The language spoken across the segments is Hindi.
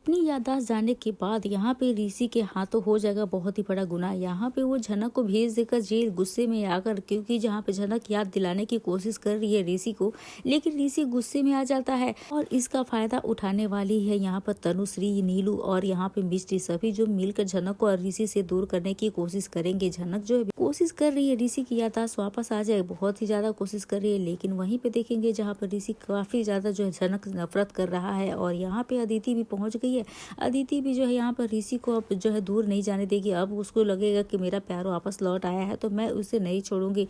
अपनी याददाश्त जानने के बाद यहाँ पे ऋषि के हाथों हो जाएगा बहुत ही बड़ा गुनाह। यहाँ पे वो झनक को भेज देकर जेल गुस्से में आकर, क्योंकि जहाँ पे झनक याद दिलाने की कोशिश कर रही है ऋषि को, लेकिन ऋषि गुस्से में आ जाता है और इसका फायदा उठाने वाली है यहाँ पर तनुश्री, नीलू और यहाँ पे मिष्टी, सभी जो मिलकर झनक को और ऋषि से दूर करने की कोशिश करेंगे। झनक जो है कोशिश कर रही है ऋषि की याददाश्त वापस आ जाए, बहुत ही ज्यादा कोशिश कर रही है, लेकिन वहीं पे देखेंगे जहाँ पर ऋषि काफी ज्यादा जो है झनक नफरत कर रहा है और यहाँ पे अदिति भी पहुंच गई है। अदिति भी जो है यहाँ पर ऋषि को अब जो है दूर नहीं जाने देगी। अब उसको लगेगा कि मेरा प्यार वापस लौट आया है तो मैं उसे नहीं छोड़ूंगी,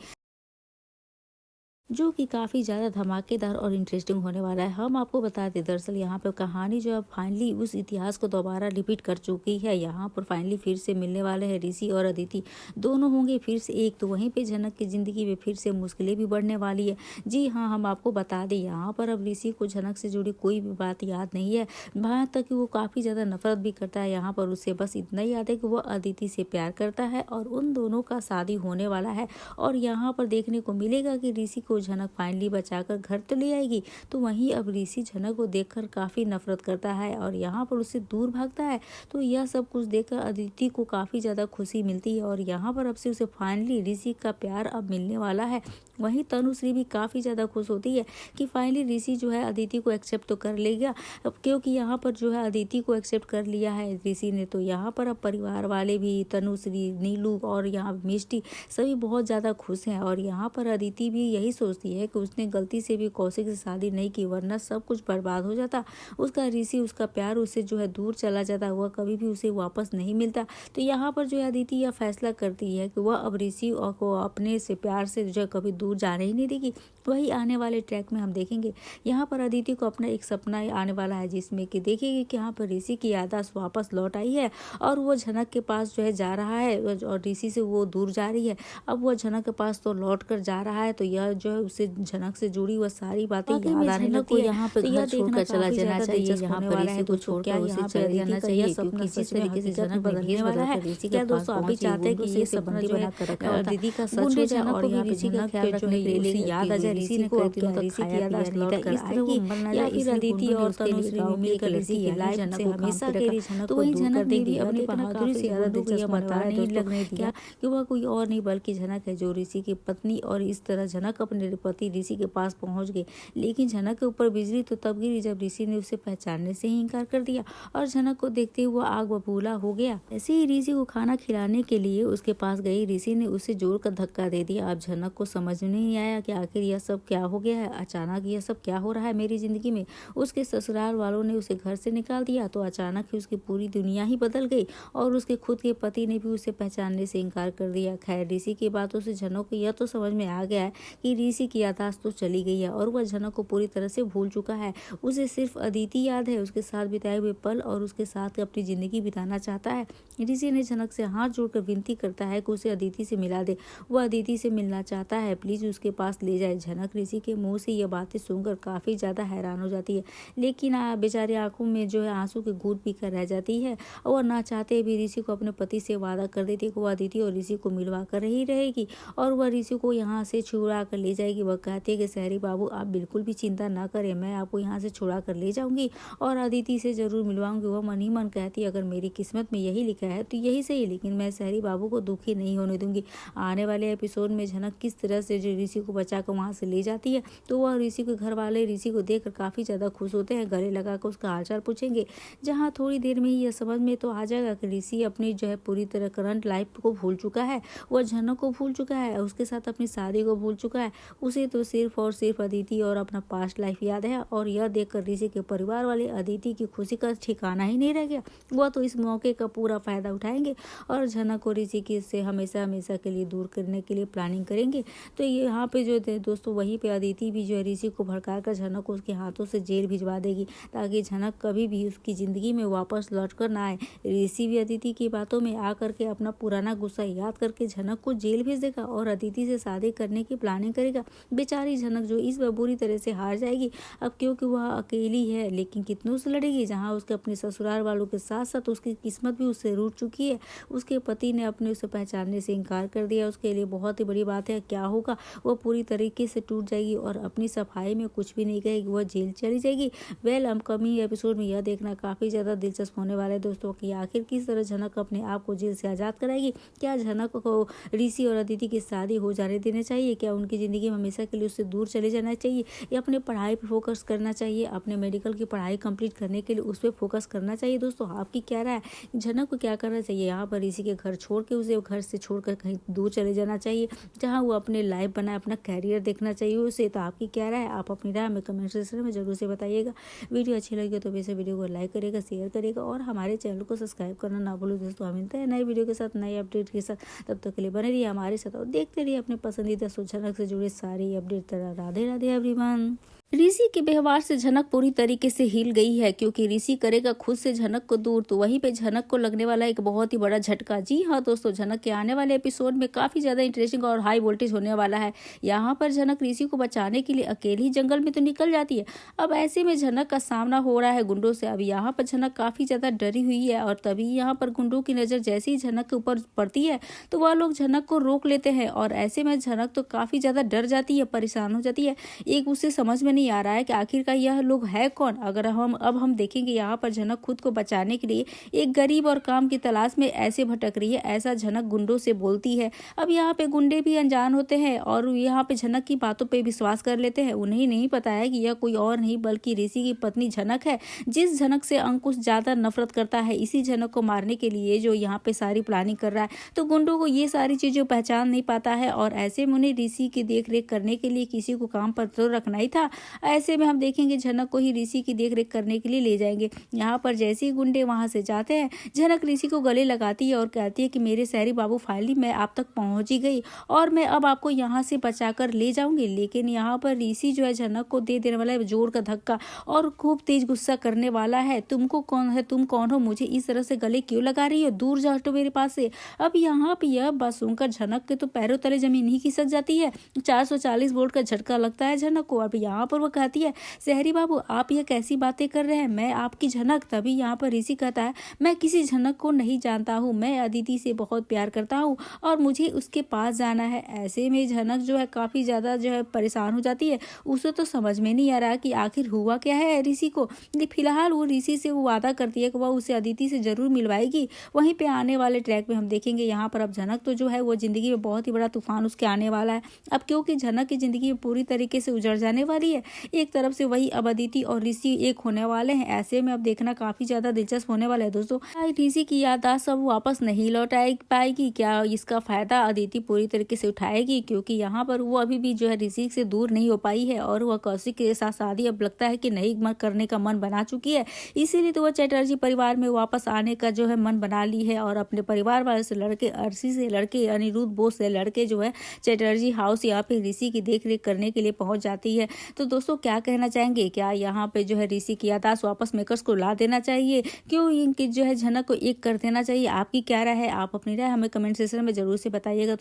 जो कि काफ़ी ज़्यादा धमाकेदार और इंटरेस्टिंग होने वाला है। हम आपको बता दें, दरअसल यहाँ पर कहानी जो है फाइनली उस इतिहास को दोबारा रिपीट कर चुकी है। यहाँ पर फाइनली फिर से मिलने वाले हैं ऋषि और अदिति, दोनों होंगे फिर से एक। तो वहीं पे झनक की ज़िंदगी में फिर से मुश्किलें भी बढ़ने वाली है। जी हाँ, हम आपको बता दें यहाँ पर अब ऋषि को झनक से जुड़ी कोई भी बात याद नहीं है, वहाँ तक कि वो काफ़ी ज़्यादा नफरत भी करता है। यहाँ पर उससे बस इतना ही याद है कि वो अदिति से प्यार करता है और उन दोनों का शादी होने वाला है। और यहाँ पर देखने को मिलेगा कि ऋषि को झनक फाइनली बचाकर घर तो ले आएगी। तो वहीं अब ऋषि झनक को देखकर काफी नफरत करता है और यहाँ पर उससे दूर भागता है। तो यह सब कुछ देखकर अदिति को काफी ज्यादा खुशी मिलती है और यहाँ पर अब से उसे फाइनली ऋषि का प्यार अब मिलने वाला है। वहीं तनुश्री भी काफी ज्यादा खुश होती है कि फाइनली ऋषि जो है अदिति को एक्सेप्ट तो कर लेगा, अब क्योंकि यहाँ पर जो है अदिति को एक्सेप्ट कर लिया है ऋषि ने। तो यहाँ पर अब परिवार वाले भी, तनुश्री, नीलू और यहाँ मिष्टी, सभी बहुत ज्यादा खुश हैं। और यहाँ पर अदिति भी यही सोचती है कि उसने गलती से भी कौशिक से शादी नहीं की, वरना सब कुछ बर्बाद हो जाता। उसका ऋषि, उसका प्यार उससे जो है दूर चला जाता, वह कभी भी उसे वापस नहीं मिलता। तो यहाँ पर जो है अदिति यह फैसला करती है कि वह अब ऋषि को अपने से प्यार से जो है कभी दूर जाने ही नहीं देगी। वही आने वाले ट्रैक में हम देखेंगे यहाँ पर अदिति को अपना एक सपना आने वाला है, जिसमें कि देखेगी कि यहाँ पर ऋषि की याददाश्त वापस लौट आई है और वो झनक के पास जो है जा रहा है और ऋषि से वो दूर जा रही है। अब वो झनक के पास तो लौट कर जा रहा है, तो यह जो है उसे झनक से जुड़ी वह सारी बातें याद आने लगती है। यहाँ पर घर छोड़कर चला जाना चाहिए, यहाँ पर ऋषि को छोड़कर उसे चले जाना चाहिए, क्योंकि जिस तरीके से झनक बदलने वाला है। क्या दोस्तों आप भी चाहते हैं कि ये सपना जो है दीदी का सच हो जाए और यहाँ ऋषि का ख्याल रखने के लिए याद आ जाए ऋषि ने को ऋषि की याददाश्त लौट कर आएगी, या फिर अदिति और तनुश्री मिलकर ऋषि की लाइफ से हमेशा के लिए झनक को दूर कर देंगी। अपनी बहादुरी से ज्यादा दिलचस्प बता नहीं लगने दिया कि वह कोई और नहीं बल्कि झनक है, जो ऋषि की पत्नी। और इस तरह झनक अपने पति ऋषि के पास पहुंच गई, लेकिन झनक के ऊपर बिजली तो तब गिरी जब ऋषि ने उसे पहचानने से ही इनकार कर दिया और झनक को देखते हुए आग बबूला हो गया। ऐसे ही ऋषि को खाना खिलाने के लिए उसके पास गई, ऋषि ने उसे जोरकर धक्का दे दिया। अब झनक को समझ में नहीं आया कि आखिर यह सब क्या हो गया है, अचानक यह सब क्या हो रहा है मेरी जिंदगी में। उसके ससुराल वालों ने उसे घर से निकाल दिया, तो अचानक ही उसकी पूरी दुनिया ही बदल गई और उसके खुद के पति ने भी उसे पहचानने से इनकार कर दिया। खैर, ऋषि की बातों से झनक को यह तो समझ में आ गया है कि ऋषि की याददाश्त तो चली गई है और वह झनक को पूरी तरह से भूल चुका है। उसे सिर्फ अदिति याद है, उसके साथ बिताए हुए पल और उसके साथ अपनी जिंदगी बिताना चाहता है। ऋषि ने झनक से हाथ जोड़कर विनती करता है कि उसे अदिति से मिला दे, वह अदिति से मिलना चाहता है, प्लीज उसके पास ले जाए। झनक ऋषि के मुंह से यह बातें सुनकर काफी ज्यादा हैरान हो जाती है, लेकिन बेचारे आंखों में जो है आंसू के घूंट पीकर रह जाती है और ना चाहते भी ऋषि को अपने पति से वादा कर देती है कि वह अदिति और ऋषि को मिलवा कर ही रहेगी और वह ऋषि को यहाँ से छुड़ा कर ले जाएगी। वह कहती है कि शहरी बाबू आप बिल्कुल भी चिंता ना करें, मैं आपको यहाँ से छुड़ा कर ले जाऊंगी और अदिति से जरूर मिलवाऊंगी। वह मन ही मन कहती है अगर मेरी किस्मत में यही लिखा है तो यही सही, लेकिन मैं शहरी बाबू को दुखी नहीं होने दूंगी। आने वाले एपिसोड में झनक किस तरह से जो ऋषि को बचाकर वहां से ले जाती है, तो वह ऋषि के घर वाले ऋषि को देखकर काफी ज्यादा खुश होते हैं, गले लगाकर उसका हालचाल पूछेंगे। जहाँ थोड़ी देर में ही यह समझ में तो आ जाएगा कि ऋषि अपनी जो है पूरी तरह करंट लाइफ को भूल चुका है, वह झनक को भूल चुका है, उसके साथ अपनी शादी को भूल चुका है। उसे तो सिर्फ और सिर्फ अदिति और अपना पास्ट लाइफ याद है और यह देखकर ऋषि के परिवार वाले अदिति की खुशी का ठिकाना ही नहीं रह गया। वह तो इस मौके का पूरा फायदा उठाएंगे और झनक को ऋषि की से हमेशा हमेशा के लिए दूर करने के लिए प्लानिंग करेंगे। तो यहाँ पे जो दोस्तों वहीं पे अदिति भी जो है ऋषि को भड़का कर झनक को उसके हाथों से जेल भिजवा देगी, ताकि झनक कभी भी उसकी जिंदगी में वापस लौट कर ना आए। ऋषि भी अदिति की बातों में आकर के अपना पुराना गुस्सा याद करके झनक को जेल भेज देगा और अदिति से शादी करने की प्लानिंग करेगा। जाएगा। बेचारी झनक जो इस बार बुरी तरह से हार जाएगी। अब क्योंकि वह अकेली है, लेकिन कितनों से लड़ेगी, जहाँ उसके अपने ससुराल वालों के साथ साथ उसकी किस्मत भी उससे रूठ चुकी है। उसके पति ने अपने उसे पहचानने से इनकार कर दिया। उसके लिए बहुत ही बड़ी बात है। क्या होगा, वो पूरी तरीके से टूट जाएगी और अपनी सफाई में कुछ भी नहीं कहेगी, वह जेल चली जाएगी। वेल, अपकमिंग एपिसोड में यह देखना काफी ज्यादा दिलचस्प होने वाला है दोस्तों कि आखिर किस तरह झनक अपने आप को जेल से आजाद कराएगी। क्या झनक को ऋषि और अदिति की शादी हो जाने देना चाहिए? क्या उनकी जिंदगी में हमेशा के लिए उससे दूर चले जाना चाहिए, या अपने पढ़ाई पर फोकस करना चाहिए, अपने मेडिकल की पढ़ाई कंप्लीट करने के लिए उस पर फोकस करना चाहिए? दोस्तों, आपकी क्या राय है? झनक को क्या करना चाहिए? यहाँ पर ऋषि के घर छोड़ के उसे घर से छोड़कर कहीं दूर चले जाना चाहिए, जहाँ वो अपने लाइफ बनाए, अपना कैरियर देखना चाहिए उसे? तो आपकी क्या राय है? आप अपनी राय हमें कमेंट सेक्शन में जरूर से बताइएगा। वीडियो अच्छी लगी तो वैसे वीडियो को लाइक करेगा, शेयर करेगा और हमारे चैनल को सब्सक्राइब करना ना भूलो दोस्तों। हम मिलते हैं नए वीडियो के साथ, नए अपडेट के साथ। तब तक के लिए बने रहिए हमारे साथ और देखते रहिए अपने पसंदीदा झनक से जुड़े सारे अपडेट। राधे राधे एवरीवन। ऋषि के व्यवहार से झनक पूरी तरीके से हिल गई है, क्योंकि ऋषि करेगा खुद से झनक को दूर, तो वहीं पे झनक को लगने वाला एक बहुत ही बड़ा झटका। जी हाँ दोस्तों, झनक के आने वाले एपिसोड में काफी ज्यादा इंटरेस्टिंग और हाई वोल्टेज होने वाला है। यहाँ पर झनक ऋषि को बचाने के लिए अकेली ही जंगल में तो निकल जाती है। अब ऐसे में झनक का सामना हो रहा है गुंडों से। अब यहाँ पर झनक काफी ज्यादा डरी हुई है और तभी यहाँ पर गुंडों की नजर जैसे ही झनक के ऊपर पड़ती है तो वह लोग झनक को रोक लेते हैं और ऐसे में झनक तो काफी ज्यादा डर जाती है, परेशान हो जाती है। एक उसे समझ में नहीं आ रहा है कि आखिरकार यह लोग है कौन। अगर हम देखेंगे यहाँ पर झनक खुद को बचाने के लिए एक गरीब और काम की तलाश में ऐसे भटक रही है, ऐसा झनक गुंडों से बोलती है। अब यहाँ पे गुंडे भी अनजान होते हैं और यहाँ पे झनक की बातों पे विश्वास कर लेते हैं। उन्हें नहीं पता है कि यह कोई और नहीं बल्कि ऋषि की पत्नी झनक है, जिस झनक से अंकुश ज्यादा नफरत करता है। इसी झनक को मारने के लिए जो यहाँ पे सारी प्लानिंग कर रहा है। तो गुंडों को ये सारी चीजें पहचान नहीं पाता है और ऐसे में उन्हें ऋषि की देख रेख करने के लिए किसी को काम पर तो रखना ही था। ऐसे में हम देखेंगे झनक को ही ऋषि की देखरेख करने के लिए ले जाएंगे। यहाँ पर जैसे ही गुंडे वहां से जाते हैं, झनक ऋषि को गले लगाती है और कहती है कि मेरे शहरी बाबू फाइनली मैं आप तक पहुंच ही गई और मैं अब आपको यहाँ से बचाकर ले जाऊंगी। लेकिन यहाँ पर ऋषि जो है झनक को दे देने वाला है जोर का धक्का और खूब तेज गुस्सा करने वाला है। तुमको कौन है, तुम कौन हो, मुझे इस तरह से गले क्यों लगा रही हो, दूर जा हटो मेरे पास से। अब यहाँ पे यह बात सुनकर झनक के तो पैरों तले जमीन ही खिसक जाती है। 440 वोल्ट का झटका लगता है झनक को। अब यहाँ पर वो कहती है, शहरी बाबू आप ये कैसी बातें कर रहे हैं, मैं आपकी झनक। तभी यहाँ पर ऋषि कहता है, मैं किसी झनक को नहीं जानता हूँ, मैं अदिति से बहुत प्यार करता हूँ और मुझे उसके पास जाना है। ऐसे में झनक जो है काफी ज्यादा जो है परेशान हो जाती है। उसे तो समझ में नहीं आ रहा कि आखिर हुआ क्या है ऋषि को। फिलहाल वो ऋषि से वो वादा करती है कि वह उसे अदिति से जरूर मिलवाएगी। वहीं पे आने वाले ट्रैक में हम देखेंगे यहाँ पर अब झनक तो जो है वो जिंदगी में बहुत ही बड़ा तूफान उसके आने वाला है। अब क्योंकि झनक की जिंदगी पूरी तरीके से उजड़ जाने वाली है, एक तरफ से वही अब अदिति और ऋषि एक होने वाले हैं। ऐसे में अब देखना काफी ज्यादा दिलचस्प होने वाला है दोस्तों। ऋषि की याददाश्त अब वापस नहीं लौट पाएगी? क्या इसका फायदा अदिति पूरी तरीके से उठाएगी? क्योंकि यहाँ पर वो अभी भी जो है ऋषि से दूर नहीं हो पाई है और वह कौशिक के साथ शादी अब लगता है कि नहीं करने का मन बना चुकी है। इसीलिए तो वह चटर्जी परिवार में वापस आने का जो है मन बना ली है और अपने परिवार वाले से लड़के, अर्शी से लड़के, अनिरुद्ध बोस से लड़के जो है चटर्जी हाउस यहाँ पे ऋषि की देखरेख करने के लिए पहुंच जाती है। तो दोस्तों क्या कहना चाहेंगे, क्या यहाँ पे जो है ऋषि की याददाश्त वापस मेकर्स को ला देना चाहिए, क्यों इनकी जो है झनक को एक कर देना चाहिए? आपकी क्या राय है? आप अपनी राय हमें कमेंट सेक्शन में जरूर से बताइएगा।